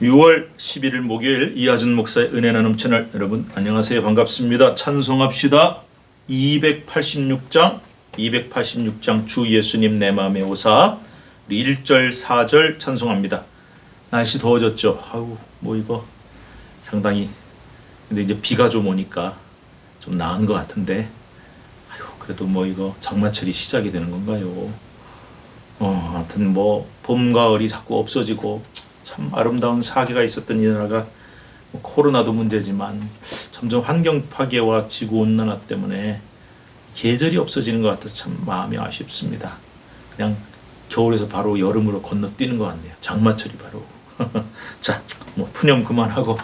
6월 11일 목요일 이하준 목사의 은혜 나눔 채널 여러분 안녕하세요. 반갑습니다. 찬송합시다. 286장 주 예수님 내 마음에 오사 우리 1절 4절 찬송합니다. 날씨 더워졌죠. 아우 뭐 이거 상당히 근데 이제 비가 좀 오니까 좀 나은 것 같은데 아유 그래도 뭐 이거 장마철이 시작이 되는 건가요? 하여튼 뭐 봄 가을이 자꾸 없어지고 참 아름다운 사계가 있었던 이 나라가 코로나도 문제지만 점점 환경 파괴와 지구 온난화 때문에 계절이 없어지는 것 같아서 참 마음이 아쉽습니다. 그냥 겨울에서 바로 여름으로 건너뛰는 것 같네요. 장마철이 바로. 자, 뭐 푸념 그만하고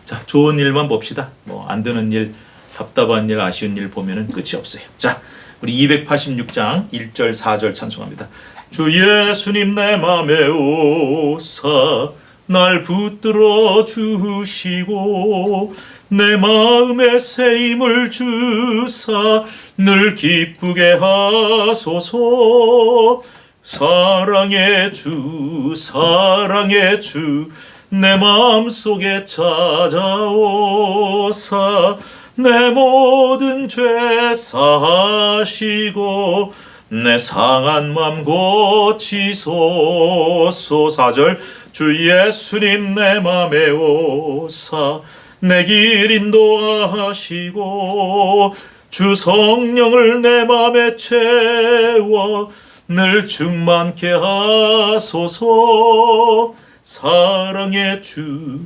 자 좋은 일만 봅시다. 뭐 안 되는 일, 답답한 일, 아쉬운 일 보면은 끝이 없어요. 자, 우리 286장 1절 4절 찬송합니다. 주 예수님 내 맘에 오사 날 붙들어 주시고 내 마음에 새 힘을 주사 늘 기쁘게 하소서. 사랑의 주 내 마음속에 찾아오사 내 모든 죄 사하시고 내 상한 맘 고치소서. 4절 주 예수님 내 맘에 오사 내 길 인도하시고 주 성령을 내 맘에 채워 늘 충만케 하소서. 사랑의 주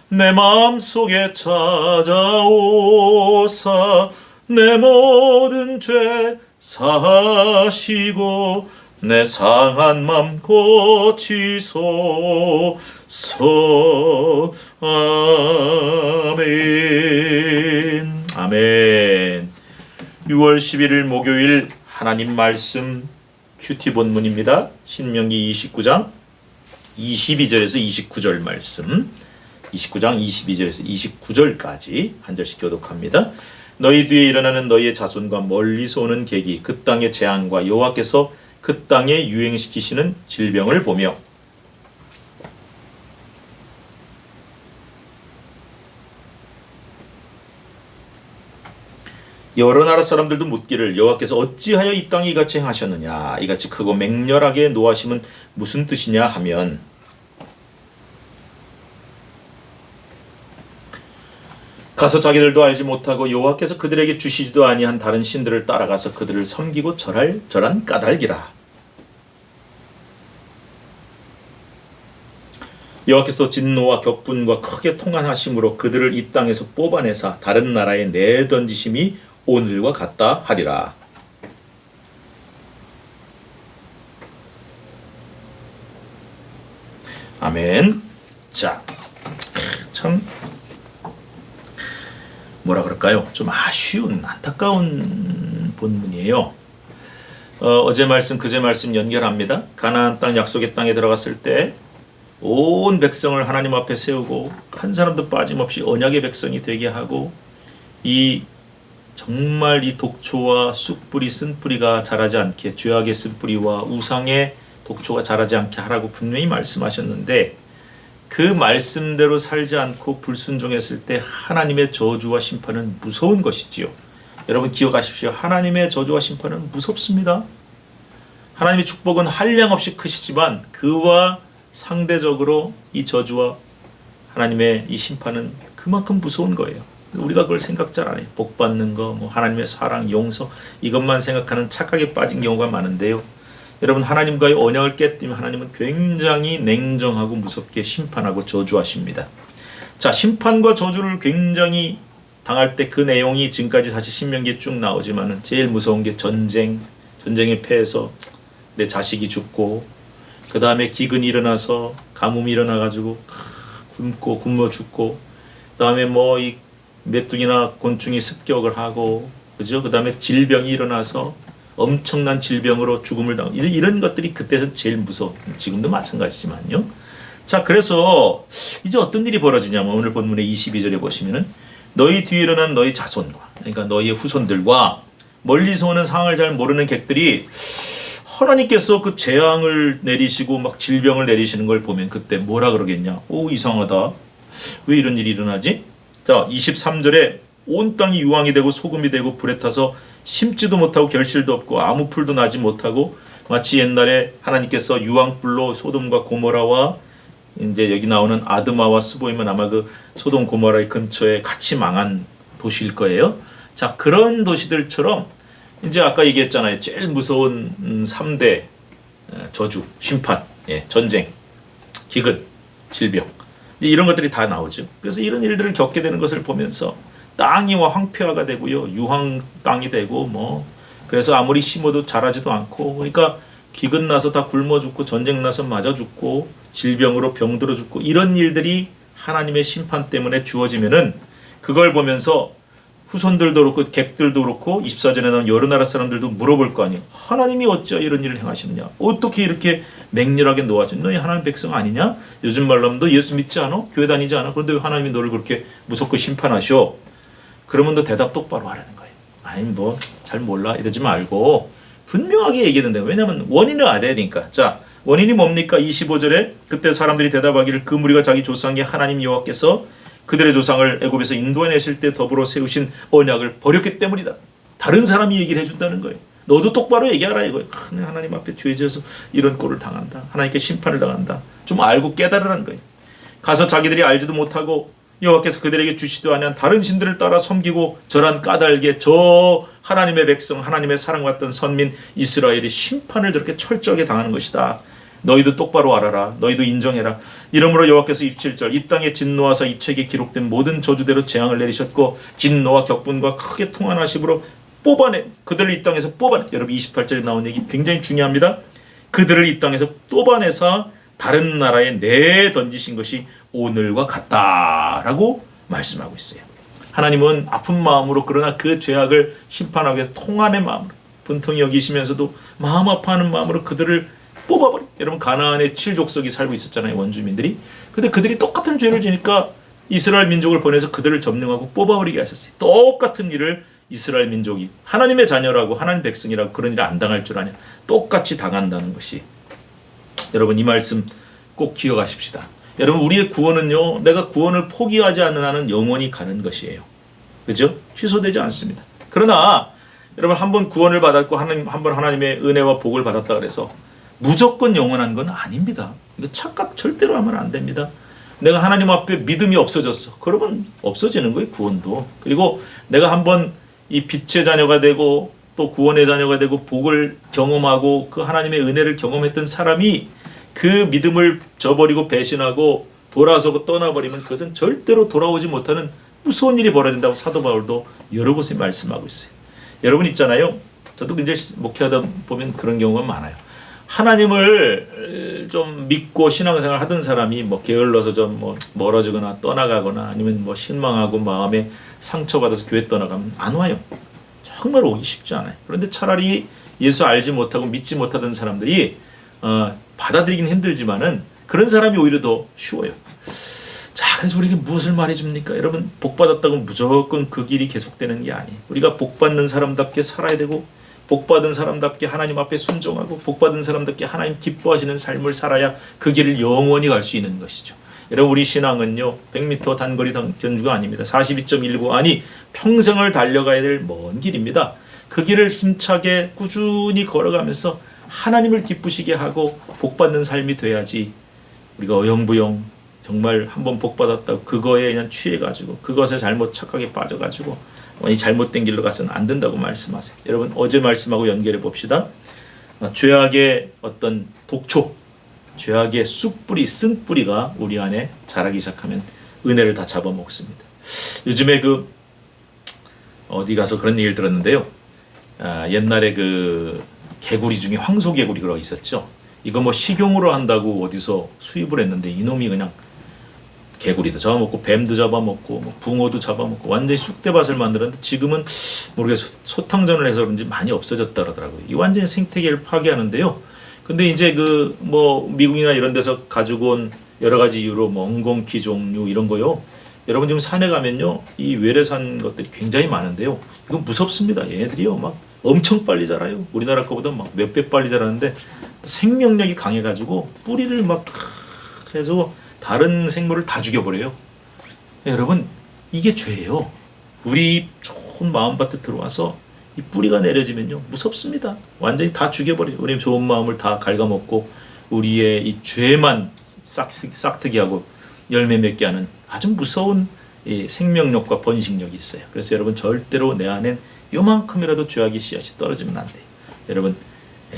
내 마음속에 찾아오사 내 모든 죄 사하시고 내 상한 맘 고치소서. 아멘. 아멘. 6월 11일 목요일 하나님 말씀 큐티 본문입니다. 신명기 29장 22절에서 29절 말씀 29장 22절에서 29절까지 한 절씩 교독합니다. 너희 뒤에 일어나는 너희의 자손과 멀리서 오는 계기 그 땅의 재앙과 여호와께서 그 땅에 유행시키시는 질병을 보며 여러 나라 사람들도 묻기를 여호와께서 어찌하여 이 땅에 이같이 행하셨느냐 이같이 크고 맹렬하게 노하심은 무슨 뜻이냐 하면 가서 자기들도 알지 못하고 여호와께서 그들에게 주시지도 아니한 다른 신들을 따라가서 그들을 섬기고 절한 까닭이라. 여호와께서 진노와 격분과 크게 통한하심으로 그들을 이 땅에서 뽑아내사 다른 나라에 내던지심이 오늘과 같다 하리라. 아멘. 자, 참 뭐라 그럴까요? 좀 아쉬운 안타까운 본문이에요. 어제 말씀 그제 말씀 연결합니다. 가나안 땅 약속의 땅에 들어갔을 때 온 백성을 하나님 앞에 세우고 한 사람도 빠짐없이 언약의 백성이 되게 하고 정말 이 독초와 쑥뿌리 쓴뿌리가 자라지 않게 죄악의 쓴뿌리와 우상의 독초가 자라지 않게 하라고 분명히 말씀하셨는데 그 말씀대로 살지 않고 불순종했을 때 하나님의 저주와 심판은 무서운 것이지요. 여러분 기억하십시오. 하나님의 저주와 심판은 무섭습니다. 하나님의 축복은 한량없이 크시지만 그와 상대적으로 이 저주와 하나님의 이 심판은 그만큼 무서운 거예요. 우리가 그걸 생각 잘 안 해요. 복 받는 거, 뭐 하나님의 사랑, 용서 이것만 생각하는 착각에 빠진 경우가 많은데요. 여러분 하나님과의 언약을 깨뜨리면 하나님은 굉장히 냉정하고 무섭게 심판하고 저주하십니다. 자, 심판과 저주를 굉장히 당할 때 그 내용이 지금까지 사실 신명기에 쭉 나오지만은 제일 무서운 게 전쟁에 패해서 내 자식이 죽고 그 다음에 기근이 일어나서 가뭄이 일어나가지고 굶어 죽고 그 다음에 뭐 이 메뚜기나 곤충이 습격을 하고 그죠? 그 다음에 질병이 일어나서 엄청난 질병으로 죽음을 당하고 이런 것들이 그때는 제일 무서워. 지금도 마찬가지지만요. 자, 그래서 이제 어떤 일이 벌어지냐면 오늘 본문의 22절에 보시면은 너희 뒤에 일어난 너희 자손과 그러니까 너희의 후손들과 멀리서 오는 상황을 잘 모르는 객들이 하나님께서 그 재앙을 내리시고 막 질병을 내리시는 걸 보면 그때 뭐라 그러겠냐? 오, 이상하다. 왜 이런 일이 일어나지? 자, 23절에 온 땅이 유황이 되고 소금이 되고 불에 타서 심지도 못하고 결실도 없고 아무 풀도 나지 못하고 마치 옛날에 하나님께서 유황불로 소돔과 고모라와 이제 여기 나오는 아드마와 스보임은 아마 그 소돔 고모라의 근처에 같이 망한 도시일 거예요. 자, 그런 도시들처럼 이제 아까 얘기했잖아요. 제일 무서운 3대 저주, 심판, 전쟁, 기근, 질병 이런 것들이 다 나오죠. 그래서 이런 일들을 겪게 되는 것을 보면서 땅이 황폐화가 되고요. 유황 땅이 되고 뭐 그래서 아무리 심어도 자라지도 않고 그러니까 기근 나서 다 굶어 죽고 전쟁 나서 맞아 죽고 질병으로 병들어 죽고 이런 일들이 하나님의 심판 때문에 주어지면은 그걸 보면서 후손들도 그렇고 객들도 그렇고 24절에 나온 여러 나라 사람들도 물어볼 거 아니에요. 하나님이 어찌 이런 일을 행하시느냐? 어떻게 이렇게 맹렬하게 놓아주냐? 너희 하나님 백성 아니냐? 요즘 말로 하면 너 예수 믿지 않아? 교회 다니지 않아? 그런데 왜 하나님이 너를 그렇게 무섭게 심판하셔? 그러면 너 대답 똑바로 하라는 거예요. 아니 뭐 잘 몰라 이러지 말고 분명하게 얘기했는데 왜냐하면 원인을 알아야 되니까. 자, 원인이 뭡니까? 25절에 그때 사람들이 대답하기를 그 무리가 자기 조상의 하나님 여호와께서 그들의 조상을 애굽에서 인도해내실 때 더불어 세우신 언약을 버렸기 때문이다. 다른 사람이 얘기를 해준다는 거예요. 너도 똑바로 얘기하라 이거예요. 하나님 앞에 죄지어서 이런 꼴을 당한다. 하나님께 심판을 당한다. 좀 알고 깨달으라는 거예요. 가서 자기들이 알지도 못하고 여호와께서 그들에게 주시도 아니한 다른 신들을 따라 섬기고 절한 까닭에 저 하나님의 백성 하나님의 사랑받던 선민 이스라엘이 심판을 저렇게 철저하게 당하는 것이다. 너희도 똑바로 알아라. 너희도 인정해라. 이러므로 여호와께서 27절 이 땅에 진노하사 이 책에 기록된 모든 저주대로 재앙을 내리셨고 진노와 격분과 크게 통한하심으로 뽑아내 그들을 이 땅에서 뽑아내. 여러분 28절에 나온 얘기 굉장히 중요합니다. 그들을 이 땅에서 뽑아내서 다른 나라에 내던지신 것이 오늘과 같다라고 말씀하고 있어요. 하나님은 아픈 마음으로 그러나 그 죄악을 심판하기 위해서 통안의 마음으로 분통히 여기시면서도 마음 아파하는 마음으로 그들을 뽑아버려. 여러분 가나안에 7족속이 살고 있었잖아요. 원주민들이. 근데 그들이 똑같은 죄를 지니까 이스라엘 민족을 보내서 그들을 점령하고 뽑아버리게 하셨어요. 똑같은 일을 이스라엘 민족이 하나님의 자녀라고 하나님 백성이라고 그런 일을 안 당할 줄 아냐. 똑같이 당한다는 것이. 여러분 이 말씀 꼭 기억하십시다. 여러분 우리의 구원은요. 내가 구원을 포기하지 않는 한은 영원히 가는 것이에요. 그죠? 취소되지 않습니다. 그러나 여러분 한번 구원을 받았고 한번 하나님의 은혜와 복을 받았다 그래서 무조건 영원한 건 아닙니다. 이거 착각 절대로 하면 안 됩니다. 내가 하나님 앞에 믿음이 없어졌어. 그러면 없어지는 거예요. 구원도. 그리고 내가 한번 이 빛의 자녀가 되고 또 구원의 자녀가 되고 복을 경험하고 그 하나님의 은혜를 경험했던 사람이 그 믿음을 저버리고 배신하고 돌아서고 떠나버리면 그것은 절대로 돌아오지 못하는 무서운 일이 벌어진다고 사도 바울도 여러 곳에 말씀하고 있어요. 여러분 있잖아요. 저도 굉장히 목회하다 보면 그런 경우가 많아요. 하나님을 좀 믿고 신앙생활 하던 사람이 뭐 게을러서 좀 뭐 멀어지거나 떠나가거나 아니면 뭐 실망하고 마음에 상처받아서 교회 떠나가면 안 와요. 정말 오기 쉽지 않아요. 그런데 차라리 예수 알지 못하고 믿지 못하던 사람들이 받아들이긴 힘들지만은 그런 사람이 오히려 더 쉬워요. 자, 그래서 우리에게 무엇을 말해줍니까? 여러분 복 받았다고 무조건 그 길이 계속되는 게 아니에요. 우리가 복 받는 사람답게 살아야 되고 복받은 사람답게 하나님 앞에 순종하고 복받은 사람답게 하나님 기뻐하시는 삶을 살아야 그 길을 영원히 갈 수 있는 것이죠. 여러분 우리 신앙은요 100m 단거리 견주가 아닙니다. 42.19 아니 평생을 달려가야 될 먼 길입니다. 그 길을 힘차게 꾸준히 걸어가면서 하나님을 기쁘시게 하고 복받는 삶이 돼야지 우리가 어영부영 정말 한번 복받았다고 그거에 그냥 취해가지고 그것에 잘못 착각에 빠져가지고 이 잘못된 길로 가서는 안 된다고 말씀하세요. 여러분 어제 말씀하고 연결해 봅시다. 죄악의 어떤 독초, 죄악의 쑥뿌리, 쓴뿌리가 우리 안에 자라기 시작하면 은혜를 다 잡아먹습니다. 요즘에 그 어디 가서 그런 얘기를 들었는데요. 옛날에 그 개구리 중에 황소개구리가 있었죠. 이거 뭐 식용으로 한다고 어디서 수입을 했는데 이놈이 그냥 개구리도 잡아먹고 뱀도 잡아먹고 뭐 붕어도 잡아먹고 완전히 쑥대밭을 만들었는데 지금은 모르겠어요. 소탕전을 해서 그런지 많이 없어졌다 그러더라고요. 이 완전히 생태계를 파괴하는데요. 근데 이제 그 뭐 미국이나 이런 데서 가지고 온 여러 가지 이유로 뭐 엉겅퀴 종류 이런 거요. 여러분 지금 산에 가면요. 이 외래산 것들이 굉장히 많은데요. 이건 무섭습니다. 얘네들이요. 막 엄청 빨리 자라요. 우리나라 거보다 막 몇 배 빨리 자라는데 생명력이 강해가지고 뿌리를 막 해서 다른 생물을 다 죽여버려요. 여러분, 이게 죄예요. 우리 좋은 마음밭에 들어와서 이 뿌리가 내려지면요 무섭습니다. 완전히 다 죽여버려요. 우리 좋은 마음을 다 갉아먹고 우리의 이 죄만 싹트게 하고 열매 맺게 하는 아주 무서운 이 생명력과 번식력이 있어요. 그래서 여러분, 절대로 내 안엔 요만큼이라도 죄악의 씨앗이 떨어지면 안 돼요. 여러분,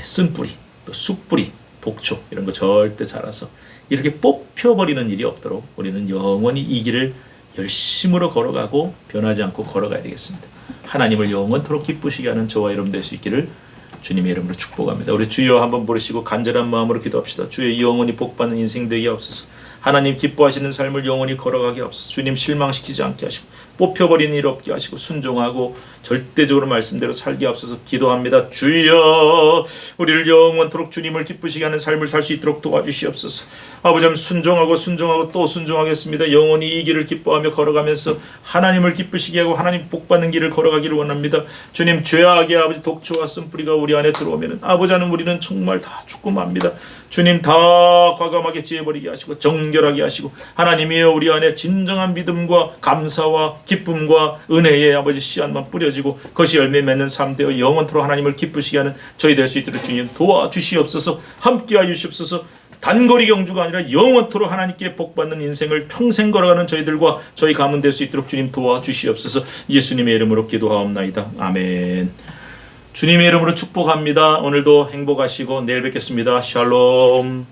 쓴뿌리, 또 쑥뿌리, 독초 이런 거 절대 자라서 이렇게 뽑혀버리는 일이 없도록 우리는 영원히 이 길을 열심으로 걸어가고 변하지 않고 걸어가야 되겠습니다. 하나님을 영원토록 기쁘시게 하는 저와 여러분 될 수 있기를 주님의 이름으로 축복합니다. 우리 주여 한번 부르시고 간절한 마음으로 기도합시다. 주여, 영원히 복받는 인생 되게 없어서 하나님 기뻐하시는 삶을 영원히 걸어가게 없어서 주님 실망시키지 않게 하시고 뽑혀버린 일 없게 하시고 순종하고 절대적으로 말씀대로 살게 없어서 기도합니다. 주여, 우리를 영원토록 주님을 기쁘시게 하는 삶을 살 수 있도록 도와주시옵소서. 아버지, 순종하고 또 순종하겠습니다. 영원히 이 길을 기뻐하며 걸어가면서 하나님을 기쁘시게 하고 하나님 복받는 길을 걸어가기를 원합니다. 주님, 죄악의 아버지 독초와 쓴뿌리가 우리 안에 들어오면 아버지 하는 우리는 정말 다 죽고 맙니다. 주님, 다 과감하게 지어버리게 하시고 정결하게 하시고 하나님이여, 우리 안에 진정한 믿음과 감사와 기쁨과 은혜의 아버지 씨앗만 뿌려지고 그것이 열매 맺는 삶 되어 영원토록 하나님을 기쁘시게 하는 저희 될 수 있도록 주님 도와주시옵소서. 함께하여 주시옵소서. 단거리 경주가 아니라 영원토록 하나님께 복받는 인생을 평생 걸어가는 저희들과 저희 가문 될 수 있도록 주님 도와주시옵소서. 예수님의 이름으로 기도하옵나이다. 아멘. 주님의 이름으로 축복합니다. 오늘도 행복하시고 내일 뵙겠습니다. 샬롬.